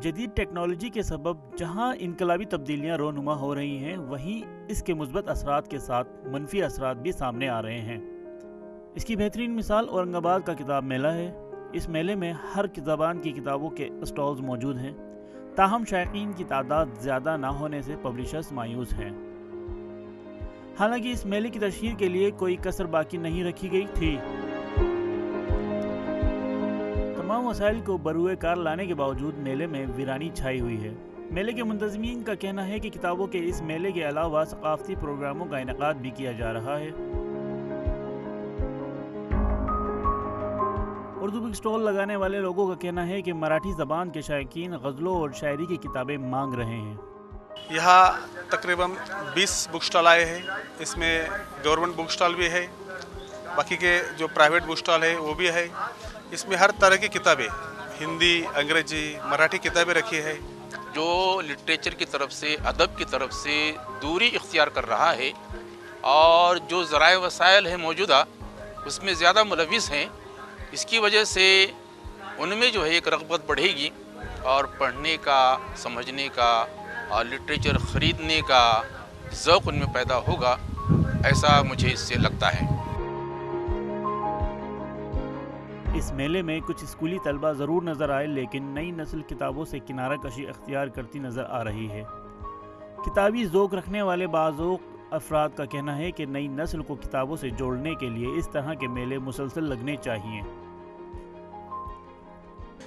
जदीद टेक्नोलॉजी के सबब जहां इनकलाबी तब्दीलियां रोनुमा हो रही हैं, वहीं इसके मुस्बत असरात के साथ मनफी असरात भी सामने आ रहे हैं। इसकी बेहतरीन मिसाल औरंगाबाद का किताब मेला है। इस मेले में हर ज़बान की किताबों के स्टॉल्स मौजूद हैं, ताहम शायकीन की तादाद ज़्यादा ना होने से पब्लिशर्स मायूस हैं। हालांकि इस मेले की तशहीर के लिए कोई कसर बाकी नहीं रखी गई थी। तमाम वसाइल को बरूए कार लाने के बावजूद मेले में वीरानी छाई हुई है। मेले के मुंतज़मीन का कहना है कि किताबों के इस मेले के अलावा सकाफ़ती प्रोग्रामों का इनेकाद भी किया जा रहा है। उर्दू बुक स्टॉल लगाने वाले लोगों का कहना है कि मराठी ज़बान के शायकीन गज़लों और शायरी की किताबें मांग रहे हैं। यहाँ तकरीबन 20 बुक स्टॉल आए हैं। इसमें गवर्नमेंट बुक स्टॉल भी है, बाकी के जो प्राइवेट बुक स्टॉल है वो भी है। इसमें हर तरह की किताबें, हिंदी, अंग्रेजी, मराठी किताबें रखी है। जो लिटरेचर की तरफ से, अदब की तरफ से दूरी इख्तियार कर रहा है और जो ज़राए वसाइल है मौजूदा उसमें ज़्यादा मुलविस हैं, इसकी वजह से उनमें जो है एक रग़बत बढ़ेगी और पढ़ने का, समझने का और लिटरेचर ख़रीदने का ज़ौक़ उनमें पैदा होगा, ऐसा मुझे इससे लगता है। इस मेले में कुछ स्कूली तलबा ज़रूर नज़र आए, लेकिन नई नस्ल किताबों से किनारा कशी अख्तियार करती नज़र आ रही है। किताबी ज़ौक़ रखने वाले बाज़ौक़ अफराद का कहना है कि नई नस्ल को किताबों से जोड़ने के लिए इस तरह के मेले मुसलसल लगने चाहिए।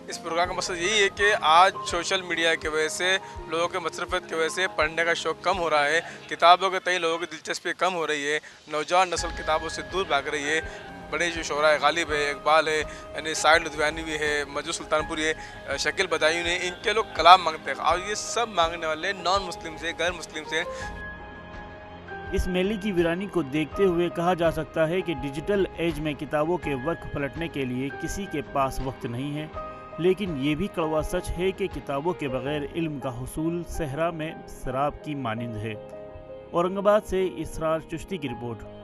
इस प्रोग्राम का मकसद यही है कि आज सोशल मीडिया की वजह से, लोगों के मसरफ़त की वजह से पढ़ने का शौक़ कम हो रहा है, किताबों के तई लोगों की दिलचस्पी कम हो रही है, नौजवान नस्ल किताबों से दूर भाग रही है। बड़े जो शोरा गालिब है, इकबाल है, यानी साइड लुधियानवी भी है, मजूद सुल्तानपुरी है, शकील बदायूं ने, इनके लोग कलाम मांगते हैं और ये सब मांगने वाले नॉन मुस्लिम से, गैर मुस्लिम से। इस मेले की वीरानी को देखते हुए कहा जा सकता है कि डिजिटल एज में किताबों के वर्क पलटने के लिए किसी के पास वक्त नहीं है, लेकिन ये भी कड़वा सच है कि किताबों के बगैर इल्म का हुसूल सहरा में शराब की मानिंद है। औरंगाबाद से इसरार चिश्ती की रिपोर्ट।